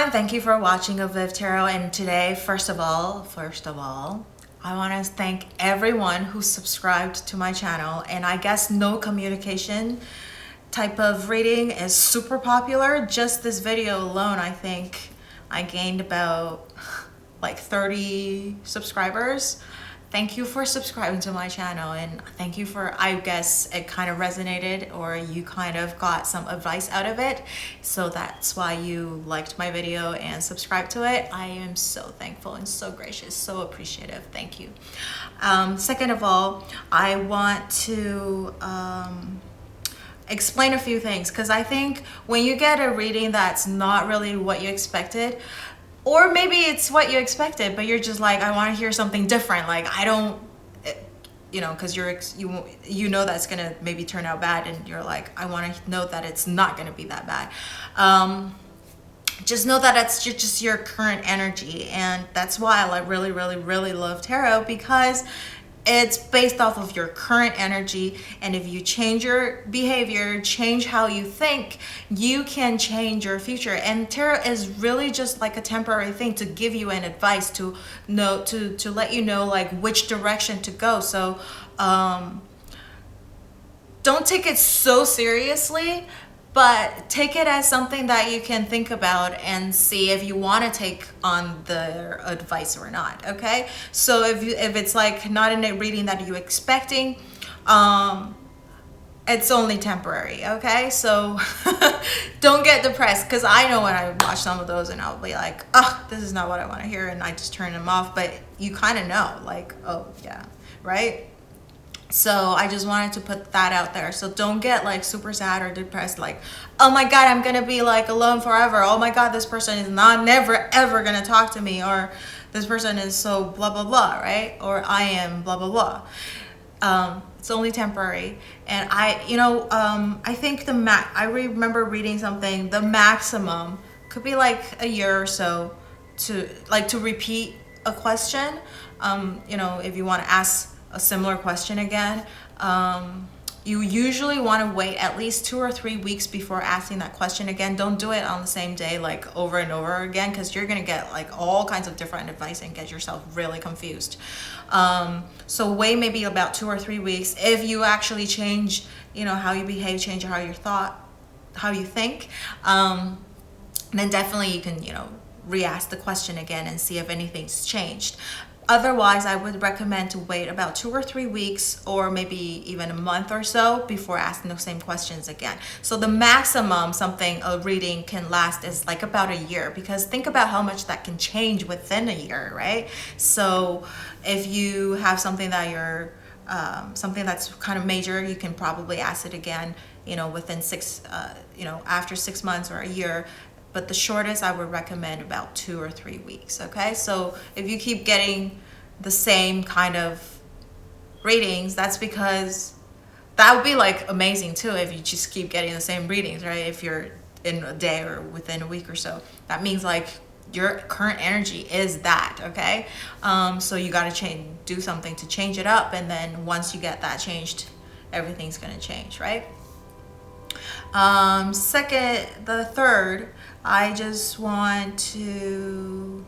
everyone, thank you for watching avivTarot, and today, first of all, I want to thank everyone who subscribed to my channel. And I guess no communication type of reading is super popular. Just this video alone, I think I gained about like 30 subscribers. Thank you for subscribing to my channel, and thank you for, I guess it kind of resonated, or you kind of got some advice out of it, so that's why you liked my video and subscribed to it. I am so thankful and so gracious, so appreciative. Thank you. Second of all, I want to explain a few things, because I think when you get a reading that's not really what you expected, or maybe it's what you expected, but you're just like, I want to hear something different. Like, I don't, you know, because you know that's gonna maybe turn out bad, and you're like, I want to know that it's not gonna be that bad. Just know that it's just your current energy, and that's why I really love tarot, because it's based off of your current energy. And if you change your behavior, change how you think, you can change your future. And tarot is really just like a temporary thing to give you an advice, to know, to let you know like which direction to go. So don't take it so seriously, but take it as something that you can think about and see if you want to take on the advice or not. Okay, so if it's like not in a reading that you're expecting, it's only temporary. Okay, so don't get depressed, because I know when I watch some of those and I'll be like, oh, this is not what I want to hear, and I just turn them off. But you kind of know, like, oh yeah, right? So I just wanted to put that out there. So don't get like super sad or depressed, like, oh my God, I'm gonna be like alone forever. Oh my God, this person is never ever gonna talk to me, or this person is so blah blah blah, right? Or I am blah blah blah. It's only temporary. And I think I remember reading something, the maximum could be like a year or so to repeat a question. If you want to ask a similar question again, you usually want to wait at least 2 or 3 weeks before asking that question again. Don't do it on the same day, like over and over again, because you're gonna get like all kinds of different advice and get yourself really confused. So wait maybe about 2 or 3 weeks. If you actually change, how you behave, change how you think, then definitely you can, re-ask the question again and see if anything's changed. Otherwise, I would recommend to wait about 2 or 3 weeks, or maybe even a month or so, before asking the same questions again. So the maximum a reading can last is like about a year, because think about how much that can change within a year, right? So if you have something that something that's kind of major, you can probably ask it again, within after 6 months or a year. But the shortest, I would recommend about 2 or 3 weeks. Okay, so if you keep getting the same kind of readings, that's because that would be like amazing too, if you just keep getting the same readings, right? If you're in a day or within a week or so, that means like your current energy is that. Okay, so you got to do something to change it up, and then once you get that changed, everything's gonna change, right? The third, I just want to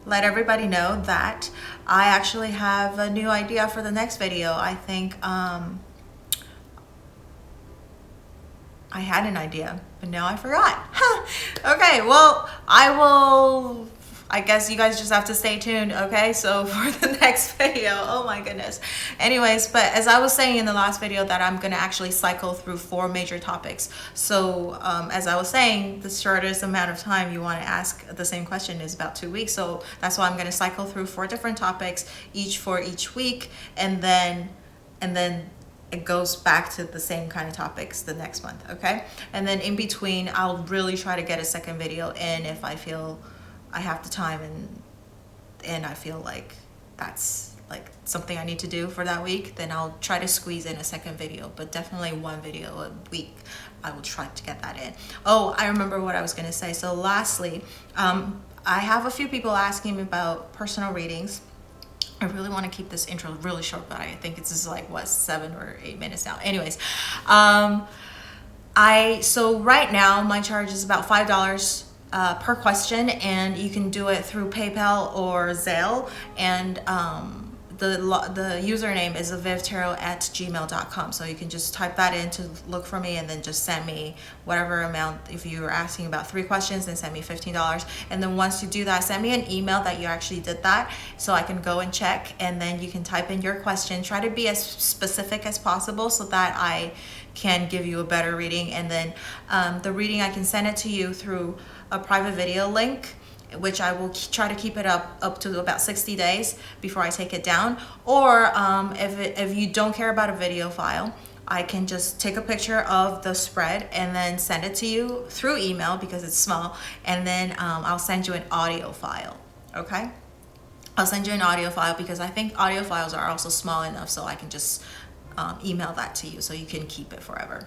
let everybody know that I actually have a new idea for the next video. I think I had an idea, but now I forgot. Okay, well, I guess you guys just have to stay tuned, okay? So for the next video, oh my goodness. Anyways, but as I was saying in the last video, that I'm gonna actually cycle through 4 major topics. So as I was saying, the shortest amount of time you wanna ask the same question is about 2 weeks. So that's why I'm gonna cycle through 4 different topics, for each week, and then it goes back to the same kind of topics the next month, okay? And then in between, I'll really try to get a second video in if I feel I have the time and I feel like that's like something I need to do for that week, then I'll try to squeeze in a second video. But definitely 1 video a week, I will try to get that in. Oh, I remember what I was gonna say. So lastly, I have a few people asking me about personal readings. I really want to keep this intro really short, but I think it's just like, what, 7 or 8 minutes now. Anyways, So right now my charge is about $5 per question, and you can do it through PayPal or Zelle, and the username is avivTarot@gmail.com. So you can just type that in to look for me, and then just send me whatever amount. If you were asking about 3 questions, then send me $15. And then once you do that, send me an email that you actually did that, so I can go and check. And then you can type in your question. Try to be as specific as possible so that I can give you a better reading. And then the reading, I can send it to you through a private video link, which I will try to keep it up to about 60 days before I take it down. Or if you don't care about a video file, I can just take a picture of the spread and then send it to you through email because it's small, and then I'll send you an audio file. Okay, I'll send you an audio file because I think audio files are also small enough, so I can just email that to you so you can keep it forever.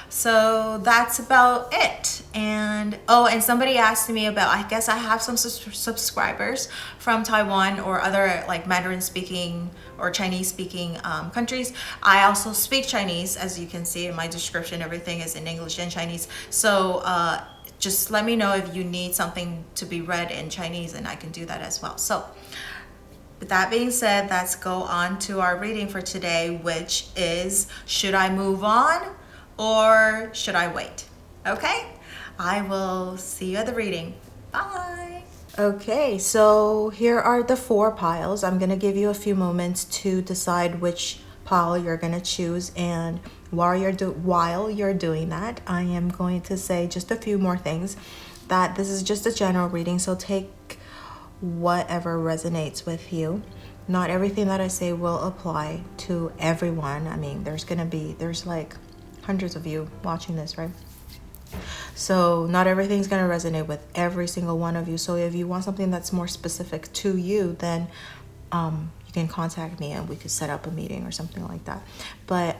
So that's about it. And and somebody asked me about, I guess I have some subscribers from Taiwan or other like Mandarin speaking or Chinese speaking countries. I also speak Chinese, as you can see in my description. Everything is in English and Chinese. So just let me know if you need something to be read in Chinese, and I can do that as well. So with that being said, let's go on to our reading for today, which is, should I move on or should I wait? Okay, I will see you at the reading. Bye. Okay, so here are the 4 piles. I'm gonna give you a few moments to decide which pile you're gonna choose, and while you're doing that, I am going to say just a few more things. That this is just a general reading, so take whatever resonates with you. Not everything that I say will apply to everyone. I mean, there's like hundreds of you watching this, right? So not everything's going to resonate with every single one of you. So if you want something that's more specific to you, then you can contact me and we could set up a meeting or something like that. But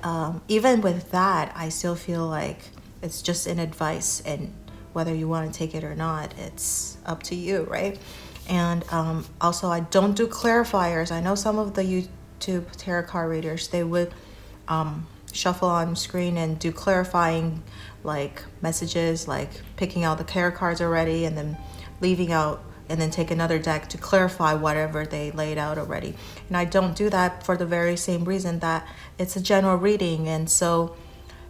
even with that, I still feel like it's just an advice, and whether you want to take it or not, it's up to you, right? And also, I don't do clarifiers. I know some of the YouTube tarot card readers, they would shuffle on screen and do clarifying like messages, like picking out the tarot cards already and then leaving out, and then take another deck to clarify whatever they laid out already. And I don't do that for the very same reason that it's a general reading, and so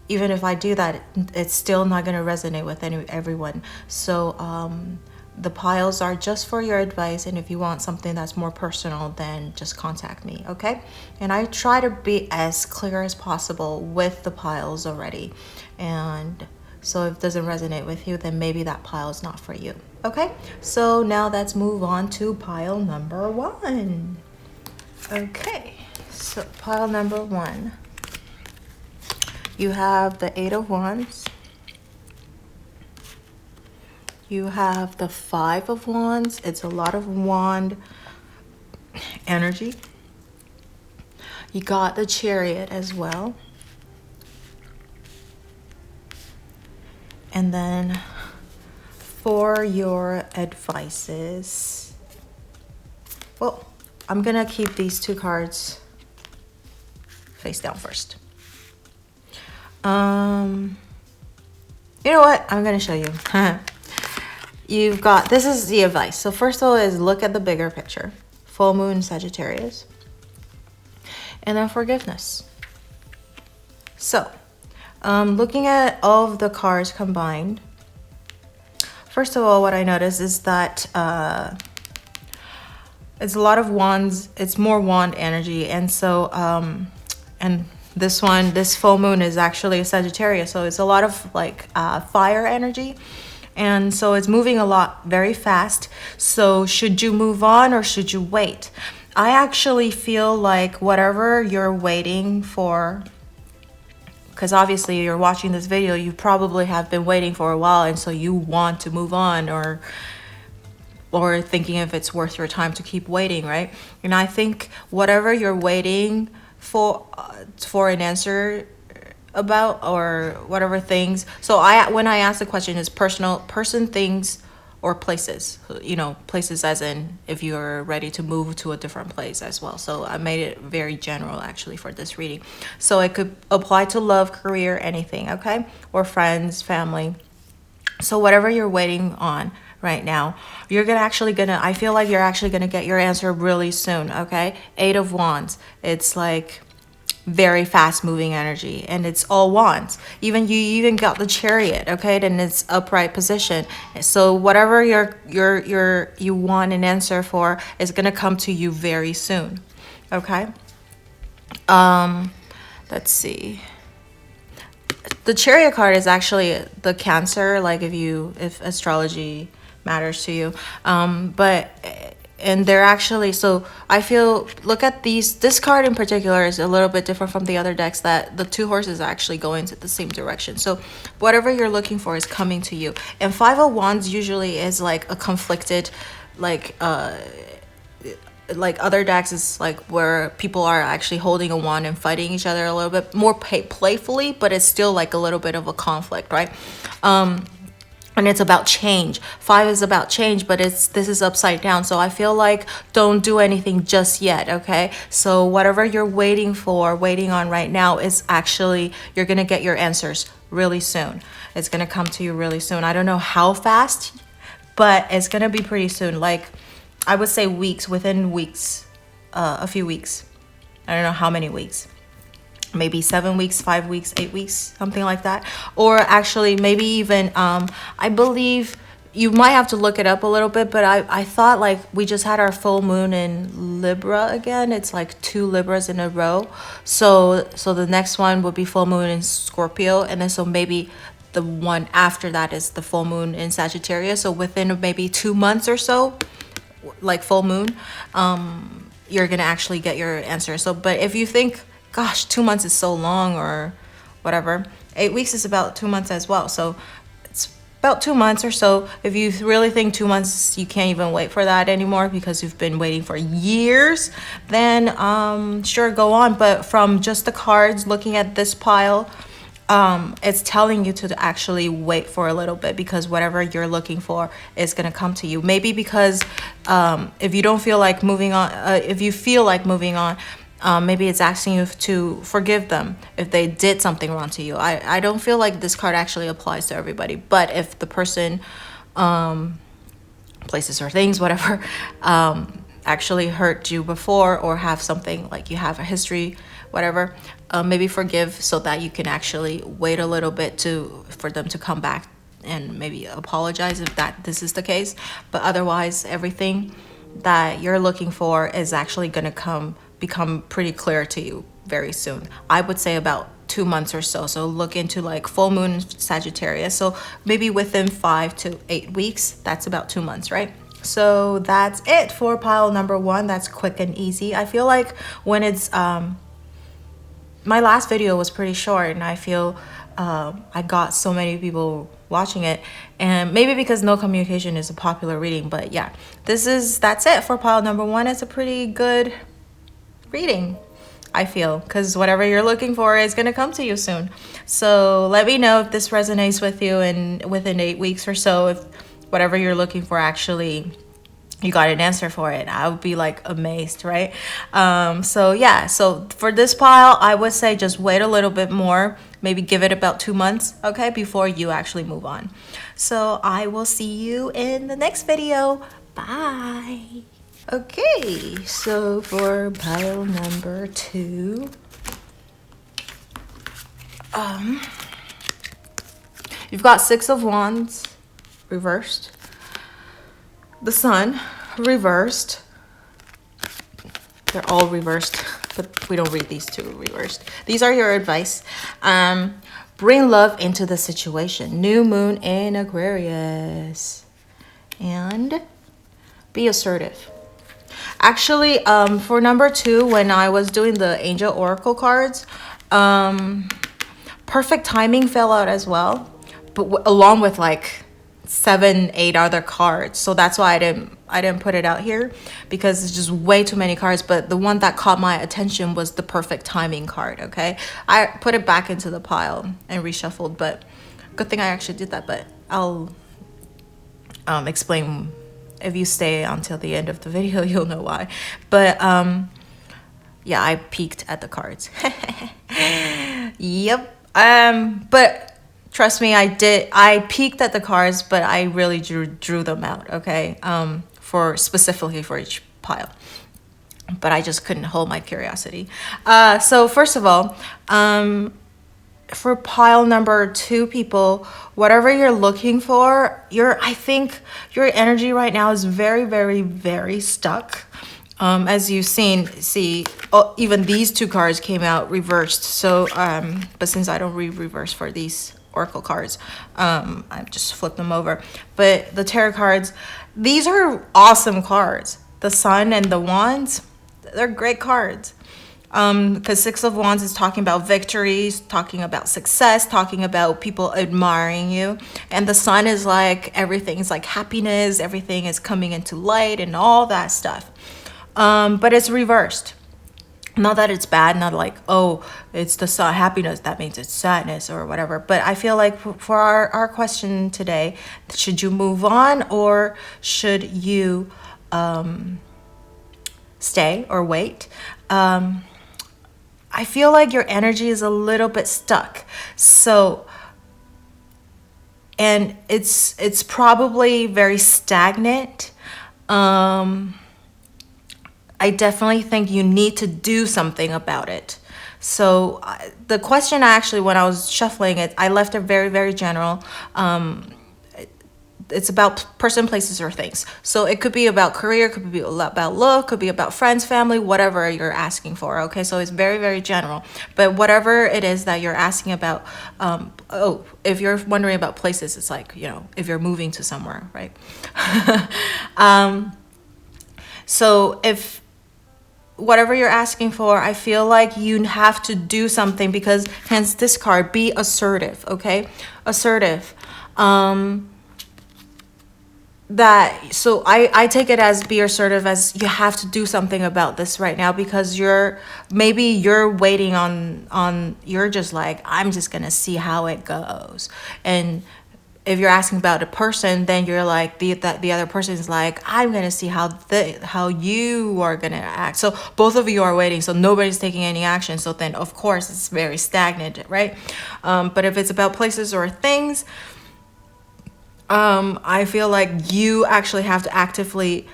even if I do that, it's still not going to resonate with everyone. So the piles are just for your advice, and if you want something that's more personal, then just contact me, okay? And I try to be as clear as possible with the piles already. And so if it doesn't resonate with you, then maybe that pile is not for you, okay? So now let's move on to pile number 1. Okay, so pile number 1. You have the 8 of Wands. You have the 5 of Wands. It's a lot of wand energy. You got the Chariot as well. And then for your advices, well, I'm gonna keep these 2 cards face down first. You know what? I'm gonna show you. You've got, this is the advice. So first of all is look at the bigger picture. Full moon Sagittarius. And then forgiveness. So, looking at all of the cards combined, first of all, what I noticed is that it's a lot of wands. It's more wand energy. And so, and this full moon is actually a Sagittarius. So it's a lot of like fire energy. And so it's moving a lot very fast. So should you move on or should you wait? I actually feel like whatever you're waiting for, because obviously you're watching this video, you probably have been waiting for a while, and so you want to move on or thinking if it's worth your time to keep waiting, right? And I think whatever you're waiting for an answer about, or whatever things. So when I ask the question, is person, things, or places, you know, places as in if you're ready to move to a different place as well. So I made it very general actually for this reading. So it could apply to love, career, anything, okay? Or friends, family. So whatever you're waiting on right now, I feel like you're actually gonna get your answer really soon, okay? 8 of Wands. It's like very fast moving energy, and it's all wands. You even got the Chariot, okay? Then it's upright position. So whatever you want an answer for is gonna come to you very soon, okay? Let's see. The Chariot card is actually the Cancer, like if astrology matters to you, and they're actually, so I feel, look at this card in particular is a little bit different from the other decks, that the 2 horses are actually going to the same direction. So whatever you're looking for is coming to you. And 5 of Wands usually is like a conflicted, like other decks is like where people are actually holding a wand and fighting each other a little bit more playfully, but it's still like a little bit of a conflict, right? And it's about change. 5 is about change, but this is upside down. So I feel like don't do anything just yet, okay? So whatever you're waiting on right now is actually, you're gonna get your answers really soon. It's gonna come to you really soon. I don't know how fast, but it's gonna be pretty soon. Like, I would say within weeks, a few weeks. I don't know how many weeks. Maybe 7 weeks, 5 weeks, 8 weeks, something like that. Or actually maybe even, I believe you might have to look it up a little bit, but I thought like we just had our full moon in Libra again. It's like 2 Libras in a row. So the next one would be full moon in Scorpio. And then so maybe the one after that is the full moon in Sagittarius. So within maybe 2 months or so, like full moon, you're gonna actually get your answer. So, but if you think, gosh, 2 months is so long or whatever, 8 weeks is about 2 months as well. So it's about 2 months or so. If you really think 2 months, you can't even wait for that anymore because you've been waiting for years, then sure, go on. But from just the cards, looking at this pile, it's telling you to actually wait for a little bit, because whatever you're looking for is going to come to you. Maybe because if you don't feel like moving on, if you feel like moving on, maybe it's asking you to forgive them if they did something wrong to you. I don't feel like this card actually applies to everybody, but if the person, places or things, whatever, actually hurt you before, or have something like you have a history, whatever, maybe forgive so that you can actually wait a little bit for them to come back and maybe apologize if this is the case. But otherwise, everything that you're looking for is actually going to become pretty clear to you very soon. I would say about 2 months or so. So look into like full moon in Sagittarius. So maybe within 5 to 8 weeks, that's about 2 months, right? So that's it for pile number 1. That's quick and easy. I feel like when it's, my last video was pretty short, and I feel I got so many people watching it, and maybe because no communication is a popular reading. But yeah, that's it for pile number 1. It's a pretty good reading, I feel, because whatever you're looking for is going to come to you soon. So let me know if this resonates with you, and within 8 weeks or so, if whatever you're looking for actually you got an answer for it. I would be like amazed, right? So yeah, so for this pile, I would say just wait a little bit more, maybe give it about 2 months, okay, before you actually move on. So I will see you in the next video. Bye. Okay, so for pile number 2, you've got 6 of Wands reversed, the Sun reversed. They're all reversed, but we don't read these 2 reversed. These are your advice. Bring love into the situation. New moon in Aquarius. And be assertive. Actually, for number 2, when I was doing the Angel Oracle cards, perfect timing fell out as well, but along with like 7, 8 other cards. So that's why I didn't put it out here, because it's just way too many cards. But the one that caught my attention was the perfect timing card. Okay, I put it back into the pile and reshuffled, but good thing I actually did that. But I'll explain. If you stay until the end of the video, you'll know why. But yeah, I peeked at the cards. Yep. But trust me, I peeked at the cards, but I really drew them out, okay? For specifically for each pile. But I just couldn't hold my curiosity. So first of all, for pile number 2 people, whatever you're looking for, I think your energy right now is very, very, very stuck. As you've see, even these 2 cards came out reversed. So, but since I don't read reverse for these oracle cards, I just flip them over. But the tarot cards, these are awesome cards. The Sun and the Wands, they're great cards. Because 6 of Wands is talking about victories, talking about success, talking about people admiring you. And the Sun is like, everything's like happiness, everything is coming into light and all that stuff. But it's reversed. Not that it's bad, not like, oh, it's the sun, happiness, that means it's sadness or whatever. But I feel like for our question today, should you move on or should you stay or wait? I feel like your energy is a little bit stuck. So, and it's probably very stagnant. I definitely think you need to do something about it. So the question actually, when I was shuffling it, I left it very, very general. It's about person, places, or things. So it could be about career, could be about love, could be about friends, family, whatever you're asking for. Okay, so it's very, very general. But whatever it is that you're asking about, if you're wondering about places, it's like, if you're moving to somewhere, right? So if whatever you're asking for, I feel like you have to do something, because hence this card, be assertive, okay? Assertive. So I take it as be assertive as you have to do something about this right now, because you're waiting on you're just like, I'm just gonna see how it goes. And if you're asking about a person, then you're like, the other person is like, I'm gonna see how you are gonna act. So both of you are waiting, so nobody's taking any action. So then of course it's very stagnant, right? But if it's about places or things, I feel like you actually have to actively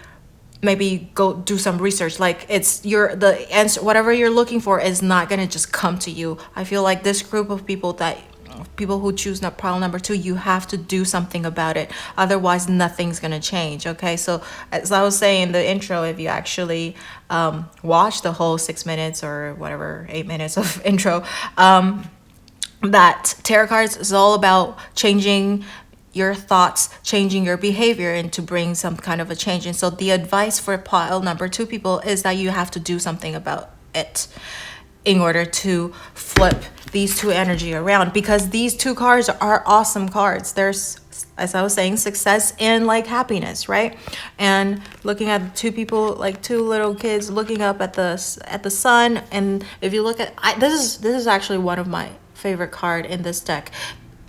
maybe go do some research. Like the answer, whatever you're looking for is not gonna just come to you. I feel like this group of people who choose pile number 2, you have to do something about it. Otherwise, nothing's gonna change. Okay, so as I was saying in the intro, if you actually watch the whole 6 minutes or whatever, 8 minutes of intro, that tarot cards is all about changing your thoughts, changing your behavior, and to bring some kind of a change. And so the advice for pile number 2 people is that you have to do something about it in order to flip these 2 energy around, because these 2 cards are awesome cards. There's, as I was saying, success and like happiness, right? And looking at 2 people, like 2 little kids looking up at the sun. And if you look at, this is actually one of my favorite card in this deck.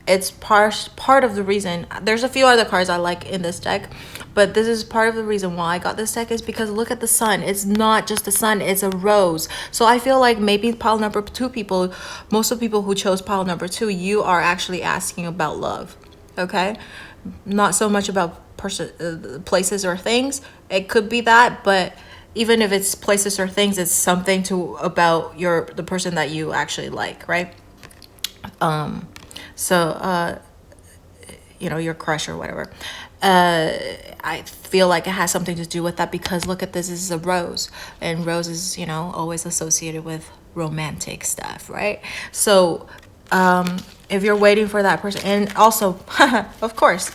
It's part of the reason. There's a few other cards I like in this deck, but this is part of the reason why I got this deck, is because look at the sun. It's not just the sun, it's a rose. So I feel like maybe pile number 2 people, most of the people who chose pile number 2, you are actually asking about love, okay? Not so much about places or things. It could be that, but even if it's places or things, it's something about the person that you actually like, right? So, your crush or whatever. I feel like it has something to do with that, because look at this is a rose, and rose is, always associated with romantic stuff, right? So, if you're waiting for that person, and also, of course,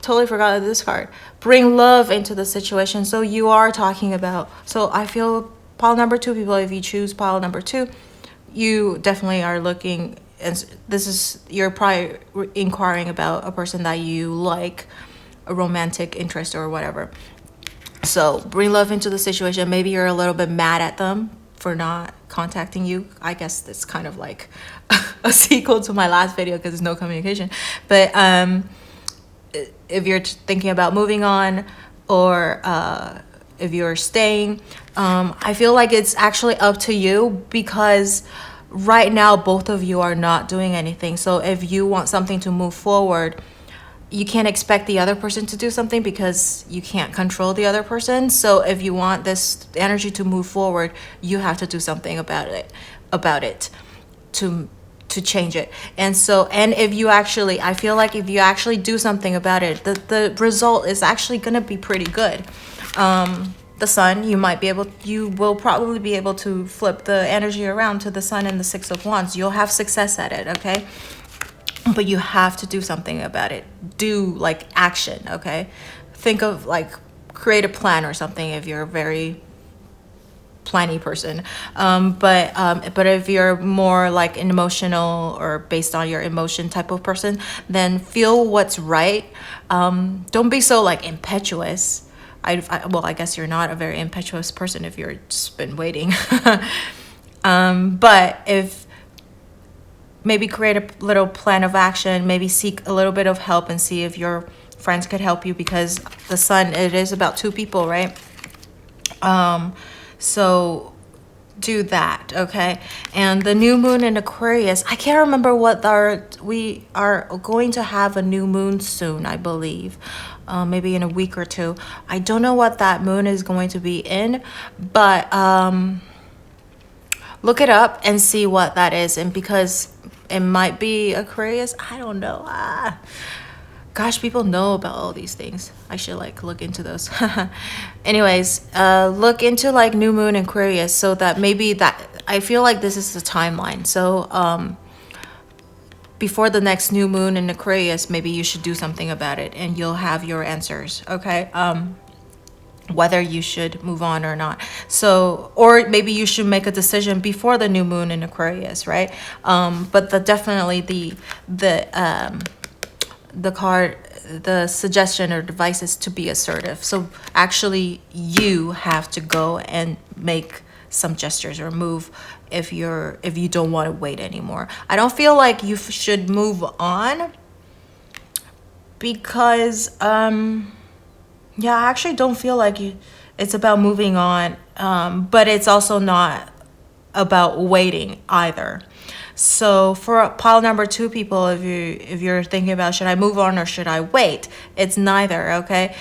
totally forgot this card, bring love into the situation. So you are talking about, so I feel pile number 2 people, if you choose pile number 2, you definitely are looking. And this is, you're probably inquiring about a person that you like, a romantic interest or whatever. So bring love into the situation. Maybe you're a little bit mad at them for not contacting you. I guess it's kind of like a sequel to my last video, because there's no communication. But if you're thinking about moving on, or if you're staying, I feel like it's actually up to you, because right now both of you are not doing anything. So if you want something to move forward, you can't expect the other person to do something because you can't control the other person. So if you want this energy to move forward, you have to do something about it to change it. And if you actually, I feel like if you actually do something about it, the result is actually going to be pretty good. The sun, you will probably be able to flip the energy around to the sun and the Six of Wands. You'll have success at it, okay? But you have to do something about it. Do like action, okay? Think of like, create a plan or something if you're a very planny person. But if you're more like an emotional or based on your emotion type of person, then feel what's right. Don't be so like impetuous. I guess you're not a very impetuous person if you're just been waiting. But if maybe create a little plan of action, maybe seek a little bit of help and see if your friends could help you, because the sun, it is about two people, right? So do that, okay? And the new moon in Aquarius, I can't remember we are going to have a new moon soon, I believe. Maybe in a week or two. I don't know what that moon is going to be in, but look it up and see what that is. And because it might be Aquarius, I don't know. Gosh, people know about all these things. I should like look into those. Anyways, look into like new moon in Aquarius, so that maybe that, I feel like this is the timeline. So before the next new moon in Aquarius, maybe you should do something about it and you'll have your answers, okay? Whether you should move on or not. So, or maybe you should make a decision before the new moon in Aquarius, right? But definitely the suggestion or advice is to be assertive. So actually you have to go and make some gestures or move if you don't want to wait anymore. I don't feel like you should move on, because yeah, I actually don't feel like it's about moving on, but it's also not about waiting either. So for pile number 2 people, if you're thinking about, should I move on or should I wait? It's neither, okay?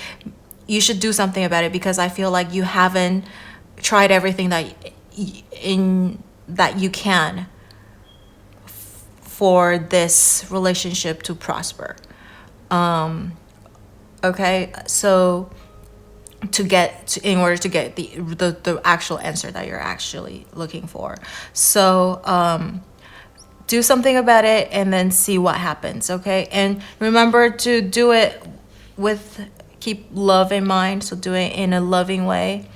You should do something about it, because I feel like you haven't tried everything that you can for this relationship to prosper. Okay, so in order to get the actual answer that you're actually looking for. So do something about it and then see what happens, okay? And remember to do it keep love in mind, so do it in a loving way.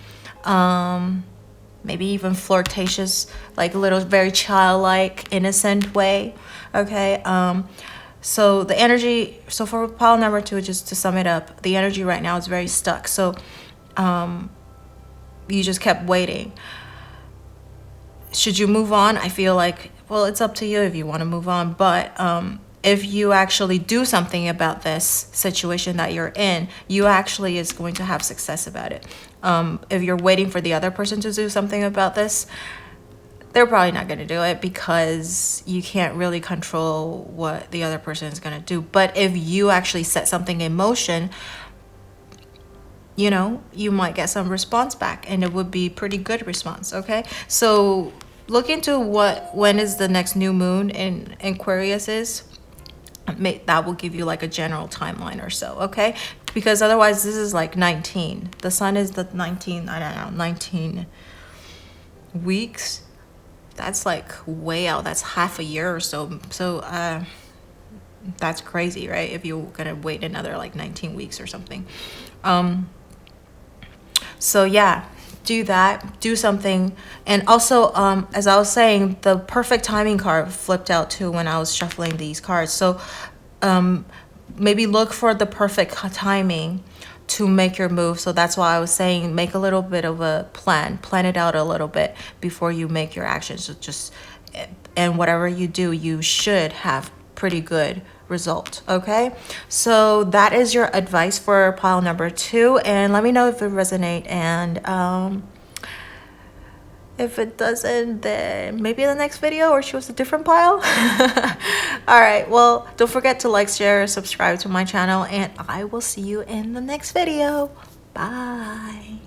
Maybe even flirtatious, like a little very childlike, innocent way, okay? So the energy, so for pile number 2, just to sum it up, the energy right now is very stuck. So you just kept waiting. Should you move on? I feel like, well, it's up to you if you want to move on. But if you actually do something about this situation that you're in, you actually is going to have success about it. If you're waiting for the other person to do something about this, they're probably not going to do it, because you can't really control what the other person is going to do. But if you actually set something in motion, you might get some response back, and it would be pretty good response, okay? So look into when is the next new moon in Aquarius is. That will give you like a general timeline or so, okay? Because otherwise this is like 19. The sun is the 19 weeks. That's like way out. That's half a year or so. So that's crazy, right? If you're gonna wait another like 19 weeks or something. So yeah, do that, do something. And also, as I was saying, the perfect timing card flipped out too when I was shuffling these cards. So maybe look for the perfect timing to make your move. So that's why I was saying, make a little bit of a plan it out a little bit before you make your actions. So and whatever you do, you should have pretty good result. Okay, so that is your advice for pile number 2, and let me know if it resonates, and if it doesn't, then maybe in the next video or choose a different pile. All right, well, don't forget to like, share, subscribe to my channel, and I will see you in the next video. Bye.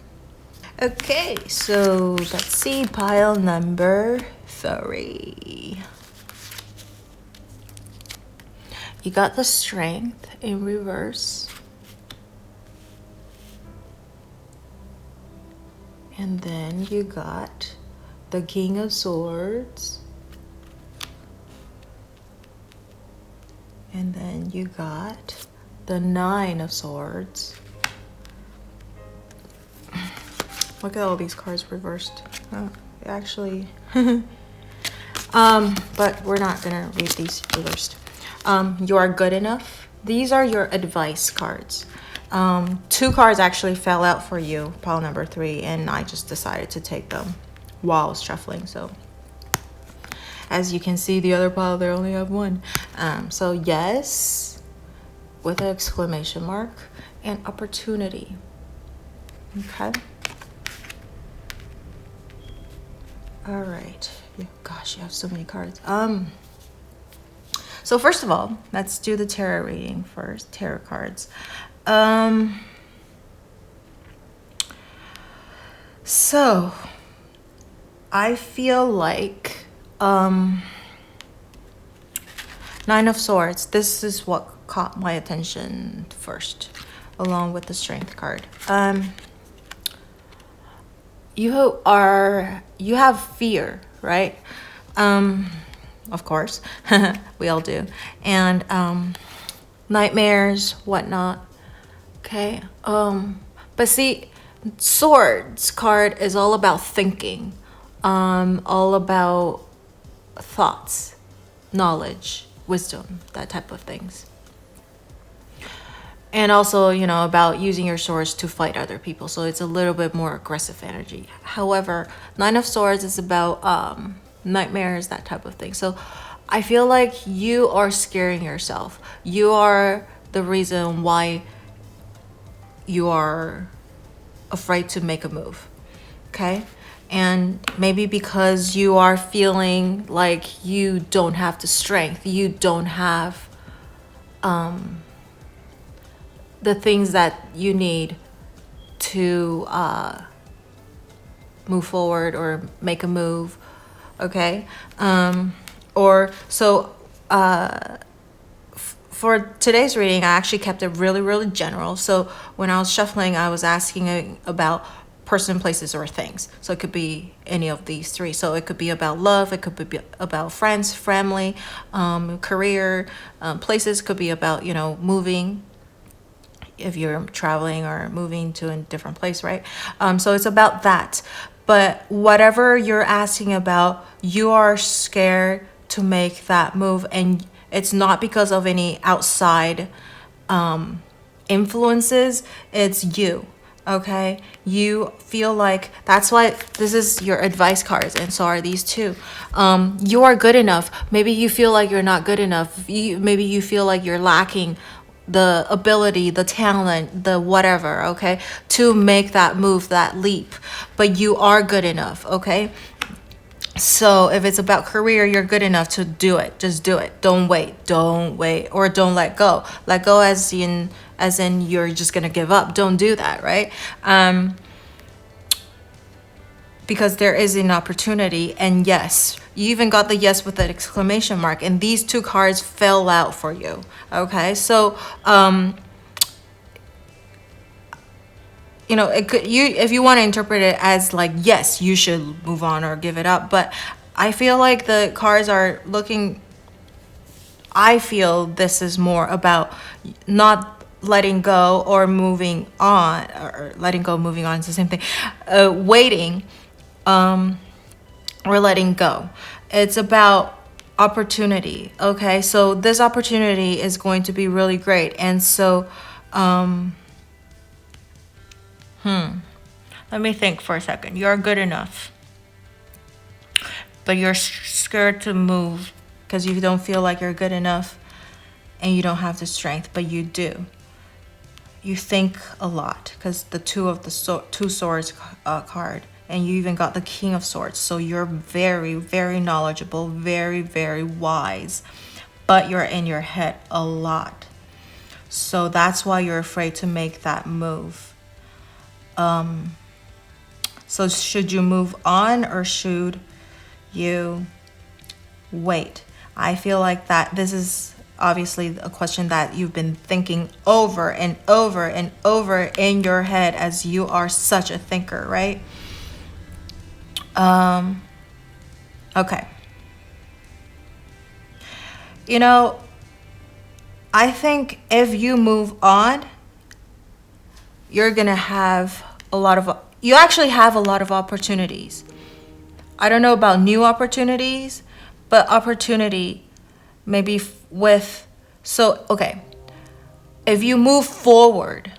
Okay, so let's see pile number 3. You got the Strength in reverse. And then you got the King of Swords. And then you got the 9 of Swords. Look at all these cards reversed. Oh, actually, but we're not gonna read these reversed. You are good enough. These are your advice cards. 2 cards actually fell out for you, pile number 3, and I just decided to take them while I was shuffling. So as you can see, the other pile, they only have 1. So yes, with an exclamation mark, and opportunity. Okay. All right. Gosh, you have so many cards. So first of all, let's do the tarot reading first. Tarot cards. So I feel like 9 of Swords, this is what caught my attention first, along with the Strength card. You have fear, right? Of course, we all do, and nightmares, whatnot. Okay, but see, Swords card is all about thinking, all about thoughts, knowledge, wisdom, that type of things. And also, you know, about using your swords to fight other people. So it's a little bit more aggressive energy. However, 9 of Swords is about nightmares, that type of thing. So I feel like you are scaring yourself. You are the reason why you are afraid to make a move. Okay? And maybe because you are feeling like you don't have the strength, you don't have the things that you need to move forward or make a move. Okay, for today's reading, I actually kept it really general. So when I was shuffling, I was asking about person, places, or things. So it could be any of these 3. So it could be about love, it could be about friends, family, career, places could be about, you know, moving, if you're traveling or moving to a different place, right? So it's about that. But whatever you're asking about, you are scared to make that move, and it's not because of any outside influences. It's you. Okay, you feel like, that's why this is your advice cards, and so are these 2. You are good enough. Maybe you feel like you're not good enough. Maybe you feel like you're lacking the ability, the talent, the whatever, okay, to make that move, that leap. But you are good enough, okay? So if it's about career, you're good enough to do it. Just do it. Don't wait, or don't let go. Let go as in you're just gonna give up. Don't do that, right? Because there is an opportunity, and yes, you even got the yes with an exclamation mark, and these 2 cards fell out for you. Okay, so you know, it could, if you want to interpret it as like, yes, you should move on or give it up, but I feel like the cards are looking, I feel this is more about not letting go or moving on, or letting go, moving on, it's the same thing. Waiting or letting go. It's about opportunity. Okay, so this opportunity is going to be really great, and so let me think for a second. You're good enough, but you're scared to move because you don't feel like you're good enough, and you don't have the strength, but you do. You think a lot because the two swords card, and you even got the King of Swords. So you're very, very knowledgeable, very, very wise, but you're in your head a lot. So that's why you're afraid to make that move. So should you move on or should you wait? I feel like that this is obviously a question that you've been thinking over and over and over in your head, as you are such a thinker, right? Okay. You know, I think if you move on, you're gonna have you actually have a lot of opportunities. I don't know about new opportunities, but opportunity maybe okay. If you move forward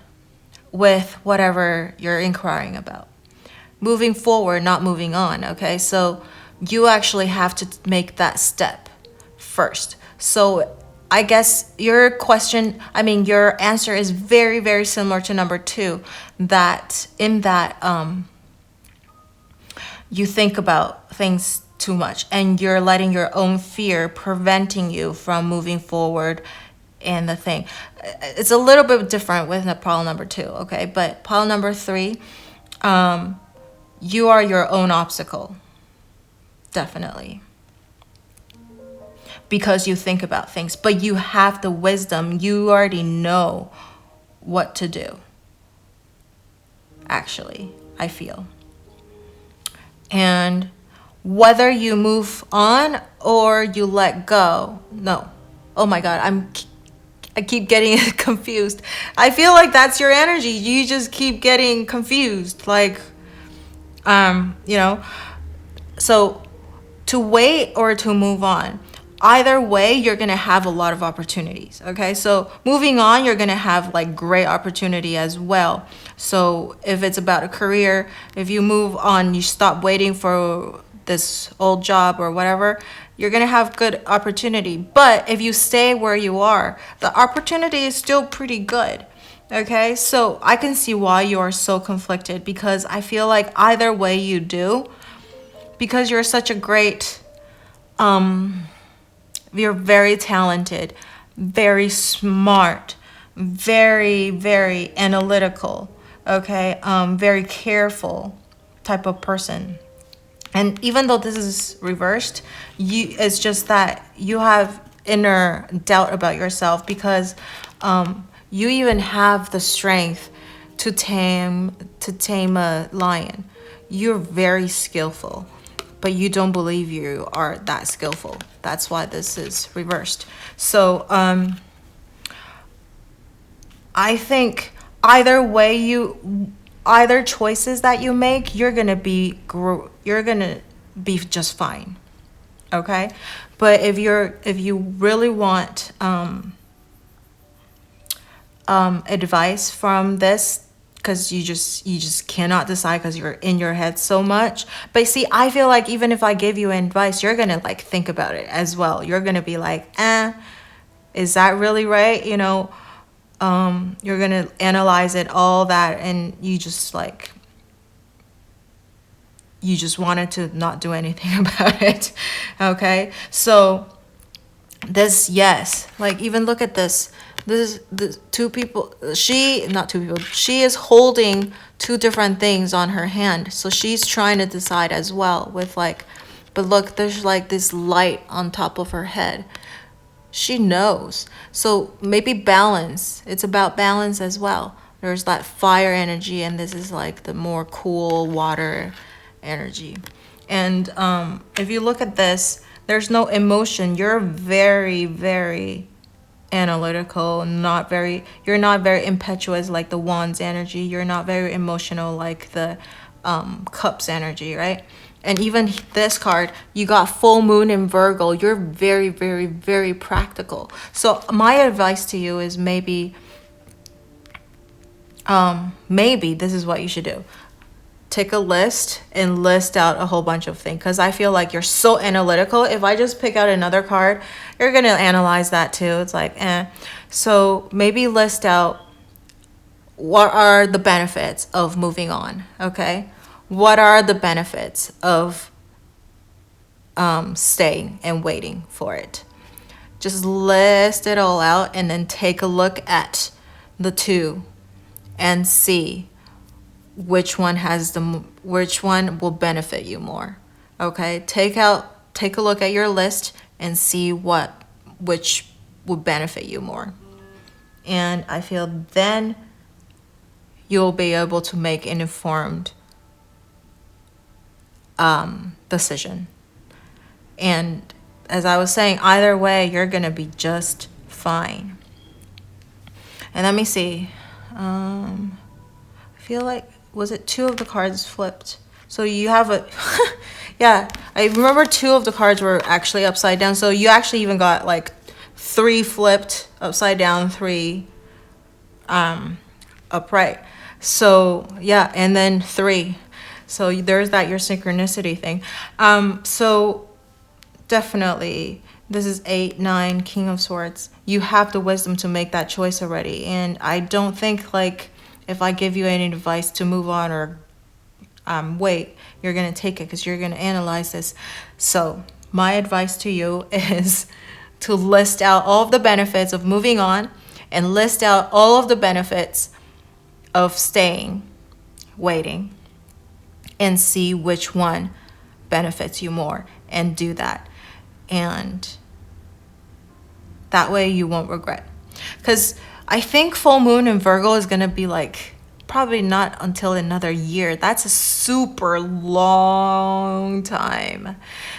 with whatever you're inquiring about, moving forward, not moving on, okay? So you actually have to make that step first. So I guess your answer is very, very similar to number 2, that you think about things too much and you're letting your own fear preventing you from moving forward in the thing. It's a little bit different with pile number 2, okay? But pile number 3, you are your own obstacle, definitely. Because you think about things, but you have the wisdom. You already know what to do. Actually, I feel. And whether you move on or you let go, no. Oh my God, I keep getting confused. I feel like that's your energy. You just keep getting confused. Like, so to wait or to move on. Either way, you're going to have a lot of opportunities, okay? So moving on, you're going to have like great opportunity as well. So if it's about a career, if you move on, you stop waiting for this old job or whatever, you're going to have good opportunity. But if you stay where you are, the opportunity is still pretty good, okay? So I can see why you are so conflicted, because I feel like either way you do, because you're such a great... you're very talented, very smart, very, very analytical, okay? Very careful type of person. And even though this is reversed, it's just that you have inner doubt about yourself, because you even have the strength to tame a lion. You're very skillful, but you don't believe you are that skillful. That's why this is reversed. So I think either choices that you make, you're gonna be just fine, okay? But if you really want advice from this, because you just cannot decide because you're in your head so much. But see, I feel like even if I give you advice, you're gonna like think about it as well. You're gonna be like, is that really right? You're gonna analyze it, all that, and you just wanted to not do anything about it. Okay, so this, yes, like even look at this. This is the two people. She is holding two different things on her hand. So she's trying to decide as well with like, but look, there's like this light on top of her head. She knows. So maybe balance. It's about balance as well. There's that fire energy, and this is like the more cool water energy. And if you look at this, there's no emotion. You're very, very analytical, you're not very impetuous like the Wands energy. You're not very emotional like the Cups energy, right? And even this card, you got full moon in Virgo. You're very, very, very practical. So my advice to you is maybe this is what you should do. take a list and list out a whole bunch of things, because I feel like you're so analytical. If I just pick out another card, you're going to analyze that too. It's like, eh. So maybe list out what are the benefits of moving on, okay? What are the benefits of staying and waiting for it? Just list it all out and then take a look at the two and see which one will benefit you more. Okay, take a look at your list and see which will benefit you more. And I feel then you'll be able to make an informed decision. And as I was saying, either way, you're gonna be just fine. And let me see. I feel like, was it 2 of the cards flipped? So you have a, yeah, I remember 2 of the cards were actually upside down. So you actually even got like 3 flipped upside down, 3 upright. So yeah, and then 3. So there's that, your synchronicity thing. So definitely, this is 8, 9, King of Swords. You have the wisdom to make that choice already. And I don't think, like, if I give you any advice to move on or wait, you're going to take it, because you're going to analyze this. So my advice to you is to list out all of the benefits of moving on and list out all of the benefits of staying, waiting, and see which one benefits you more, and do that. And that way you won't regret. Because I think full moon in Virgo is going to be like probably not until another year. That's a super long time.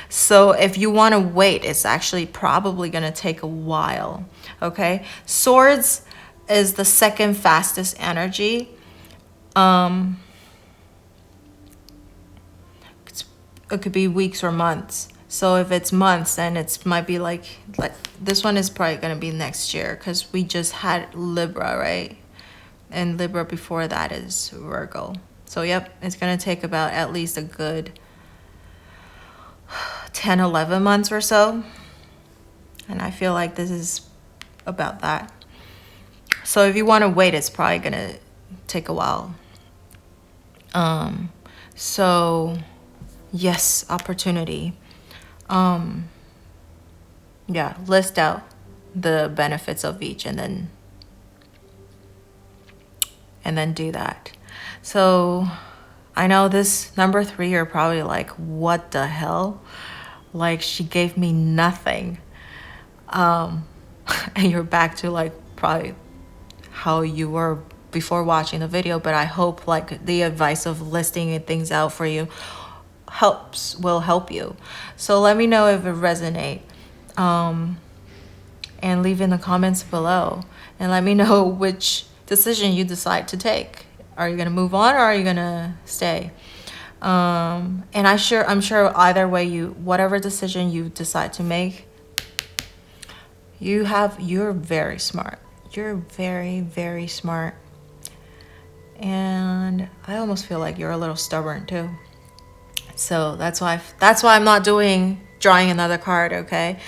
So if you want to wait, it's actually probably going to take a while. Okay, Swords is the second fastest energy. It could be weeks or months. So if it's months, then it might be like this one is probably going to be next year, because we just had Libra, right? And Libra before that is Virgo. So yep, it's going to take about at least a good 10, 11 months or so. And I feel like this is about that. So if you want to wait, it's probably going to take a while. So yes, opportunity. Yeah, list out the benefits of each and then do that. So I know this number 3, you're probably like, what the hell? Like, she gave me nothing. And you're back to like probably how you were before watching the video, but I hope like the advice of listing things out for you will help you. So let me know if it resonates, and leave in the comments below, and let me know which decision you decide to take. Are you gonna move on, or are you gonna stay? And I'm sure either way, whatever decision you decide to make, you're very smart. You're very, very smart. And I almost feel like you're a little stubborn too. So that's why I'm not drawing another card, okay?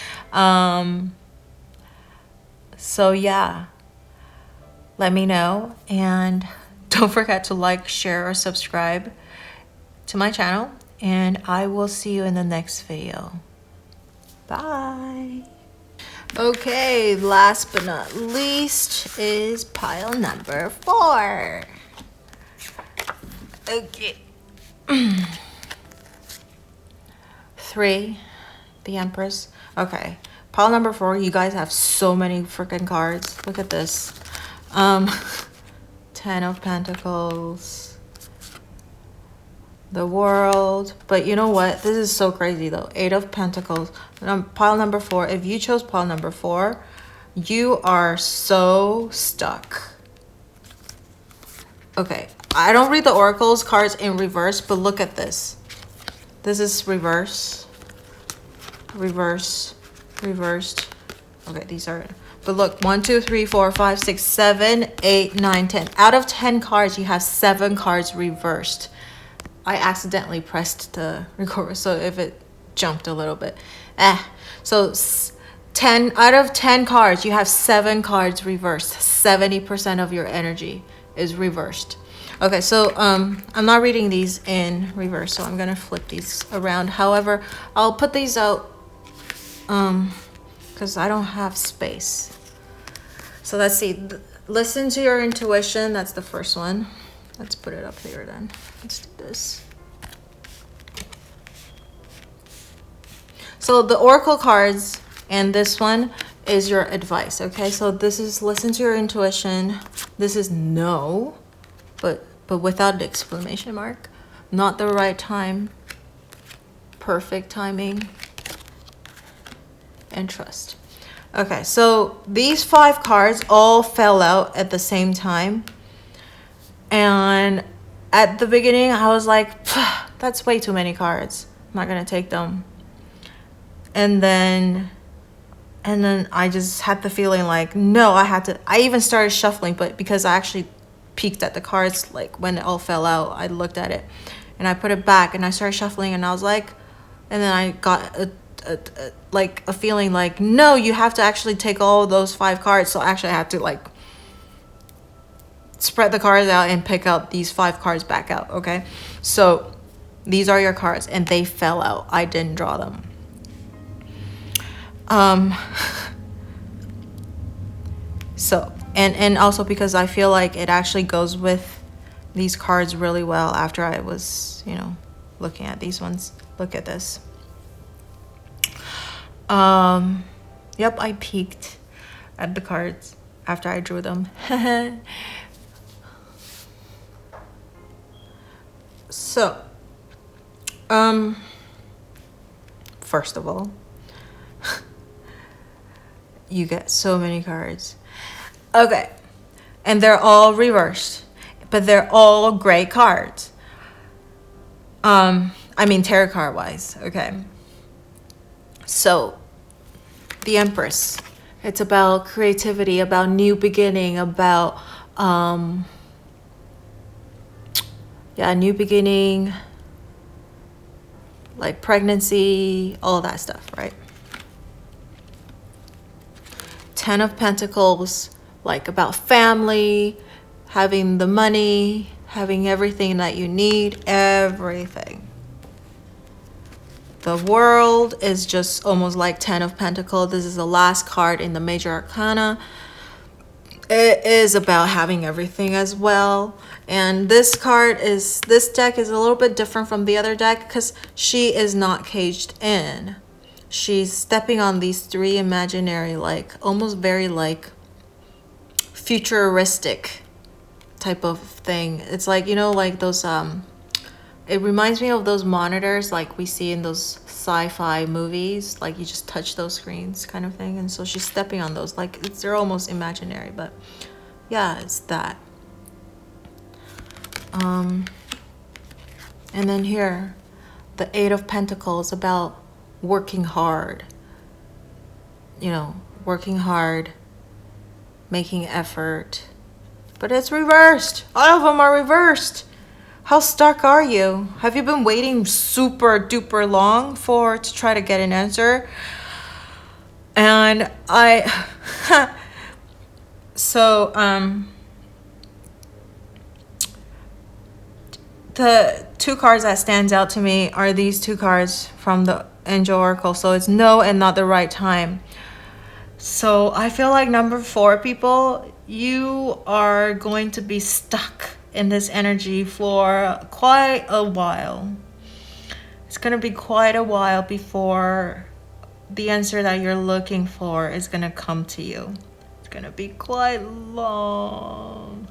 So yeah, let me know, and don't forget to like, share, or subscribe to my channel, and I will see you in the next video. Bye. Okay, last but not least is pile number 4. Okay. 3, the Empress. Okay, pile number 4. You guys have so many freaking cards. Look at this. 10 of Pentacles, the World. But you know what? This is so crazy though. 8 of Pentacles. Pile number 4. If you chose pile number 4, you are so stuck. Okay, I don't read the Oracle's cards in reverse, but look at this. This is reverse, reverse, reversed. Okay, these are, but look, 1, 2, 3, 4, 5, 6, 7, 8, 9, 10. Out of 10 cards, you have 7 cards reversed. I accidentally pressed the record, so if it jumped a little bit. So 10 out of 10 cards, you have 7 cards reversed. 70% of your energy is reversed. Okay, so I'm not reading these in reverse, so I'm gonna flip these around. However, I'll put these out because I don't have space. So let's see. Listen to your intuition. That's the first one. Let's put it up here then. Let's do this. So the oracle cards and this one is your advice, okay? So this is listen to your intuition. This is no, but without an exclamation mark. Not the right time. Perfect timing. And trust. Okay, so these 5 cards all fell out at the same time. And at the beginning, I was like, that's way too many cards. I'm not gonna take them. And then I just had the feeling like, no, I even started shuffling, but because I actually peeked at the cards, like when it all fell out, I looked at it and I put it back and I started shuffling and I was like, and then I got a feeling like, no, you have to actually take all those 5 cards. So actually I have to like spread the cards out and pick out these 5 cards back out. Okay, so these are your cards and they fell out. I didn't draw them. So and also because I feel like it actually goes with these cards really well after I was, looking at these ones. Look at this. Yep, I peeked at the cards after I drew them. So, first of all, you get so many cards. Okay, and they're all reversed, but they're all great cards. I mean tarot card wise, okay. So, the Empress. It's about creativity, about new beginning, about new beginning, like pregnancy, all that stuff, right? 10 of Pentacles, like about family, having the money, having everything that you need, everything. The World is just almost like 10 of Pentacles. This is the last card in the Major Arcana. It is about having everything as well. And this deck is a little bit different from the other deck because she is not caged in. She's stepping on these 3 imaginary, like almost very like futuristic type of thing. It's like, like those it reminds me of those monitors like we see in those sci-fi movies, like you just touch those screens kind of thing. And so she's stepping on those, like they're almost imaginary, but yeah, it's that. And then here, the 8 of Pentacles, about working hard, working hard, making effort, but it's reversed. All of them are reversed. How stuck are you? Have you been waiting super duper long to try to get an answer? And the 2 cards that stands out to me are these 2 cards from the Angel Oracle. So it's no and not the right time. So I feel like number 4 people, you are going to be stuck in this energy for quite a while. It's going to be quite a while before the answer that you're looking for is going to come to you. It's going to be quite long.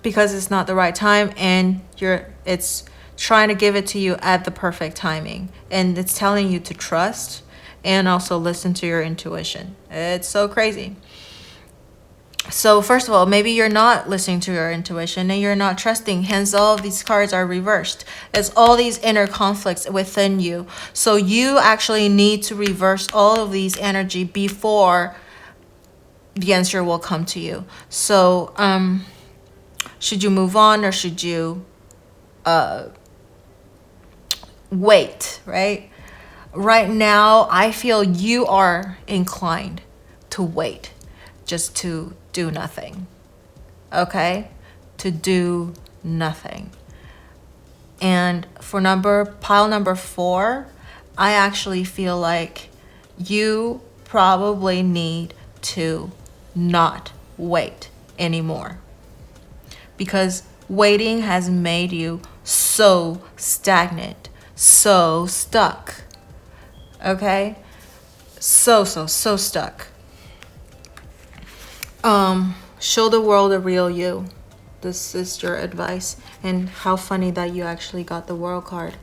Because it's not the right time and it's trying to give it to you at the perfect timing. And it's telling you to trust and also listen to your intuition. It's so crazy. So first of all, maybe you're not listening to your intuition and you're not trusting. Hence, all of these cards are reversed. It's all these inner conflicts within you. So you actually need to reverse all of these energy before the answer will come to you. So should you move on or should you wait, right? Right now, I feel you are inclined to wait, just to do nothing, okay? To do nothing. And for pile number 4, I actually feel like you probably need to not wait anymore, because waiting has made you so stagnant, so stuck. Okay? So stuck. Show the world the real you. This is your advice. And how funny that you actually got the world card.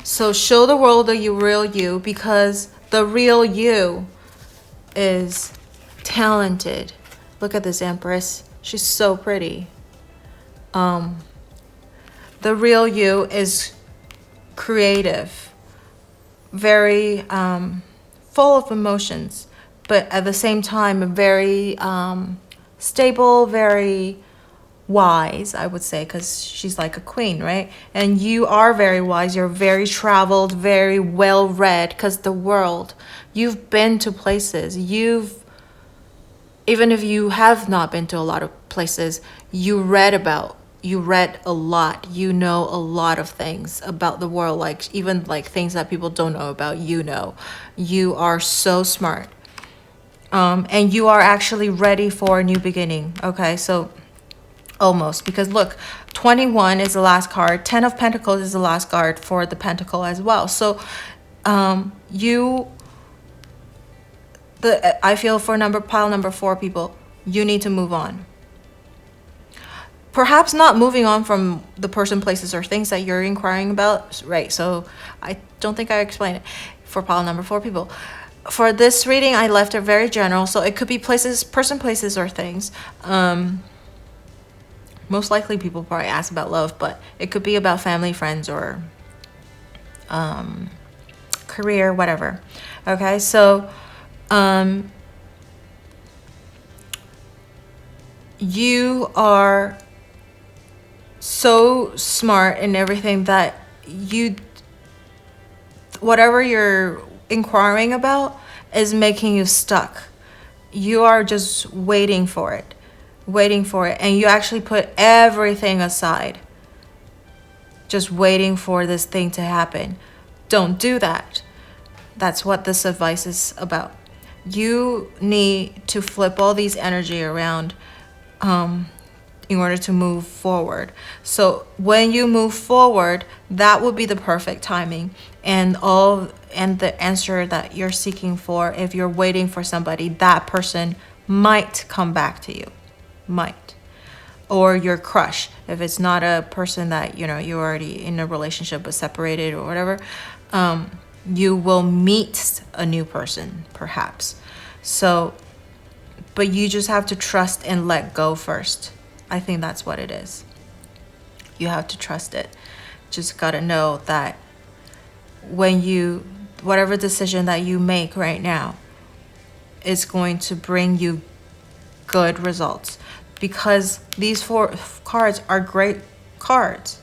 So show the world the real you, because the real you is talented. Look at this Empress. She's so pretty. The real you is creative, very full of emotions, but at the same time very stable, very wise, I would say, because she's like a queen, right? And you are very wise, you're very traveled, very well read, because the world, you've been to places, even if you have not been to a lot of places, you read a lot, you know a lot of things about the world, like even like things that people don't know about, you are so smart, and you are actually ready for a new beginning. Okay, so almost, because look, 21 is the last card, 10 of Pentacles is the last card for the Pentacle as well. So I feel for pile number 4 people, you need to move on. Perhaps not moving on from the person, places, or things that you're inquiring about, right? So I don't think I explained it for pile number 4 people. For this reading, I left it very general, so it could be places, places, or things. Most likely people probably ask about love, but it could be about family, friends, or career, whatever. Okay, so you are so smart in everything that whatever you're inquiring about is making you stuck. You are just waiting for it, and you actually put everything aside, just waiting for this thing to happen. Don't do that. That's what this advice is about. You need to flip all these energy around in order to move forward. So when you move forward, that will be the perfect timing, and the answer that you're seeking for. If you're waiting for somebody, that person might come back to you, or your crush. If it's not a person that you're already in a relationship but separated or whatever, you will meet a new person perhaps. So, but you just have to trust and let go first. I think that's what it is. You have to trust it. Just gotta know that whatever decision that you make right now is going to bring you good results, because these 4 cards are great cards.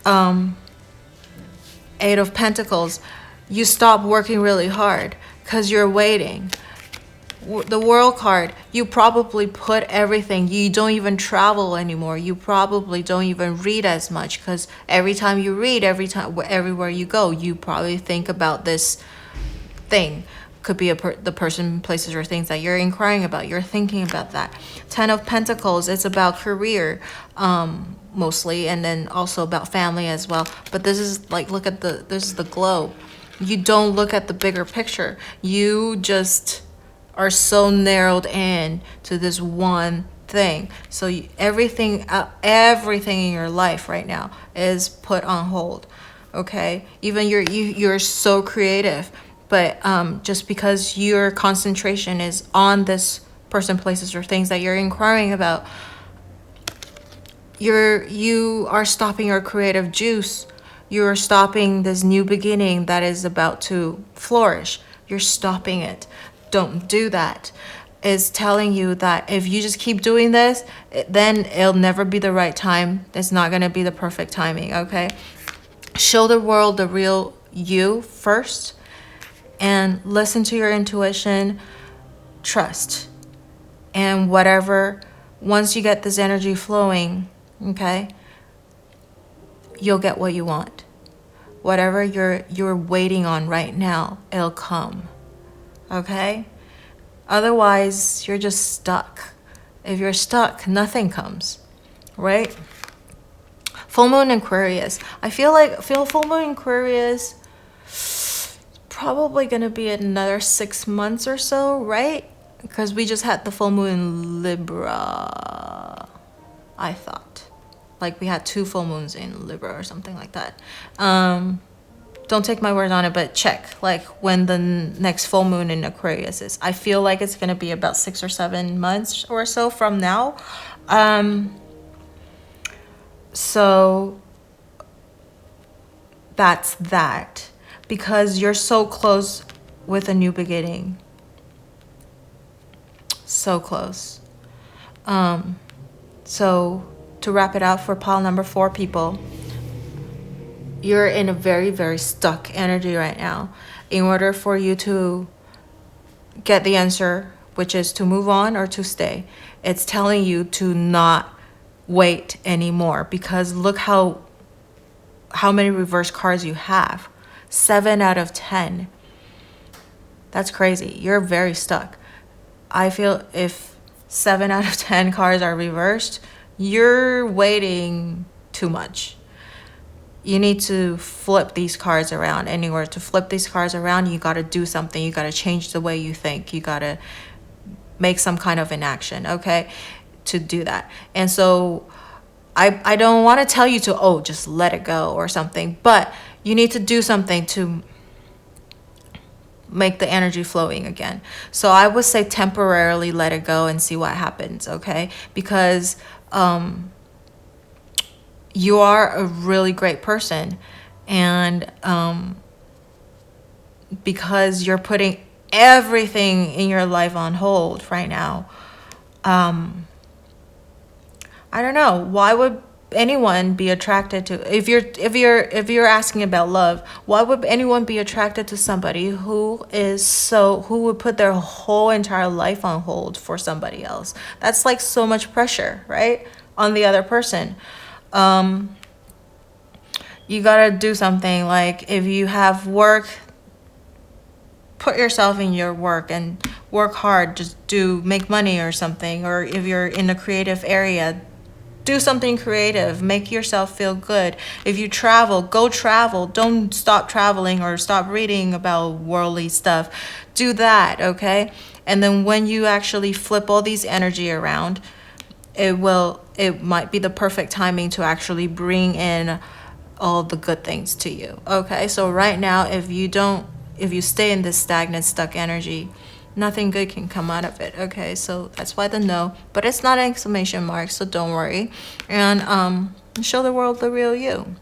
8 of Pentacles, you stop working really hard because you're waiting. The World card, you probably put everything, you don't even travel anymore, you probably don't even read as much, because every time you read, everywhere you go, you probably think about this thing. Could be the person, places, or things that you're inquiring about. You're thinking about that. 10 of Pentacles, it's about career mostly, and then also about family as well. But this is like, this is the globe. You don't look at the bigger picture. You just are so narrowed in to this one thing. So everything in your life right now is put on hold. Okay, even you're so creative, but just because your concentration is on this person, places, or things that you're inquiring about, you are stopping your creative juice. You're stopping this new beginning that is about to flourish. You're stopping it. Don't do that. is telling you that if you just keep doing this, then it'll never be the right time. It's not going to be the perfect timing, okay? Show the world the real you first and listen to your intuition, trust. And whatever, once you get this energy flowing, okay, you'll get what you want. Whatever you're waiting on right now, it'll come, okay? Otherwise, you're just stuck. If you're stuck, nothing comes, right? Full moon Aquarius. I feel full moon Aquarius probably gonna be another 6 months or so, right? Because we just had the full moon in Libra, I thought. Like we had 2 full moons in Libra or something like that. Don't take my word on it, but check like when the next full moon in Aquarius is. I feel like it's going to be about 6 or 7 months or so from now. So that's that, because you're so close with a new beginning. So close. So to wrap it out for pile number 4 people, you're in a very, very stuck energy right now. In order for you to get the answer, which is to move on or to stay, it's telling you to not wait anymore, because look how many reverse cards you have. 7 out of 10. That's crazy. You're very stuck. I feel if 7 out of 10 cards are reversed, you're waiting too much. You need to flip these cards around. And in order to flip these cards around, you got to do something. You got to change the way you think. You got to make some kind of an action, okay, to do that. And so I don't want to tell you to, just let it go or something. But you need to do something to make the energy flowing again. So I would say temporarily let it go and see what happens, okay? Because you are a really great person, and because you're putting everything in your life on hold right now, I don't know, why would anyone be attracted to, if you're asking about love, why would anyone be attracted to somebody who would put their whole entire life on hold for somebody else? That's like so much pressure, right, on the other person. You gotta do something. Like if you have work, put yourself in your work and work hard. Just make money or something. Or if you're in the creative area, do something creative. Make yourself feel good. If you travel, go travel. Don't stop traveling or stop reading about worldly stuff. Do that, okay? And then when you actually flip all these energy around, it might be the perfect timing to actually bring in all the good things to you, okay? So right now, if you stay in this stagnant, stuck energy, nothing good can come out of it, okay? So that's why the no, but it's not an exclamation mark, so don't worry. And show the world the real you.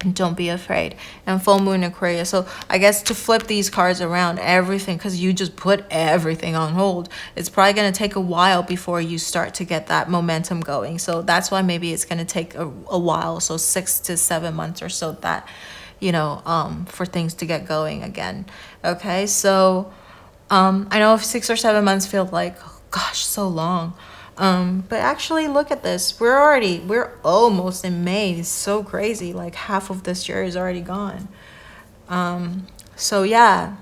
And don't be afraid. And full moon Aquarius. So I guess to flip these cards around, everything, because you just put everything on hold, it's probably going to take a while before you start to get that momentum going. So that's why maybe it's going to take a while. So 6 to 7 months or so, that, for things to get going again. Okay, so I know if 6 or 7 months feel like, oh, gosh, so long. But actually look at this. We're almost in May. It's so crazy. Like half of this year is already gone. So yeah.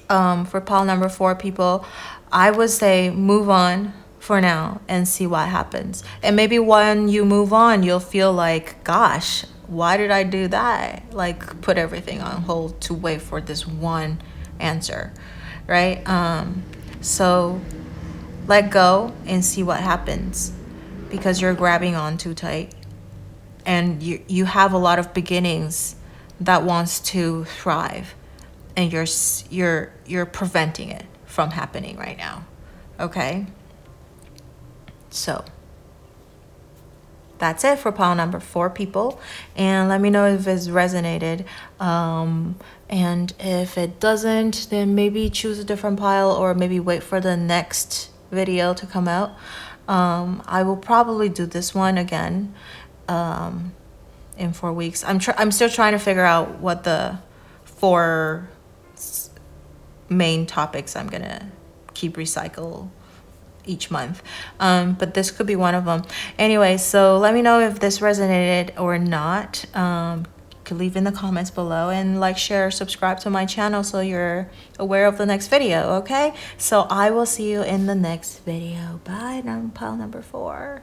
For pile number 4 people, I would say move on for now and see what happens. And maybe when you move on, you'll feel like, gosh, why did I do that? Like put everything on hold to wait for this one answer, right? So let go and see what happens, because you're grabbing on too tight, and you have a lot of beginnings that wants to thrive, and you're preventing it from happening right now, okay? So that's it for pile number 4, people. And let me know if it's resonated. And if it doesn't, then maybe choose a different pile or maybe wait for the next video to come out. I will probably do this one again in 4 weeks. I'm still trying to figure out what the 4 main topics I'm gonna keep recycle each month, but this could be one of them. Anyway, so let me know if this resonated or not. You could leave in the comments below, and like, share, subscribe to my channel so you're aware of the next video. Okay, so I will see you in the next video. Bye. Pile number 4.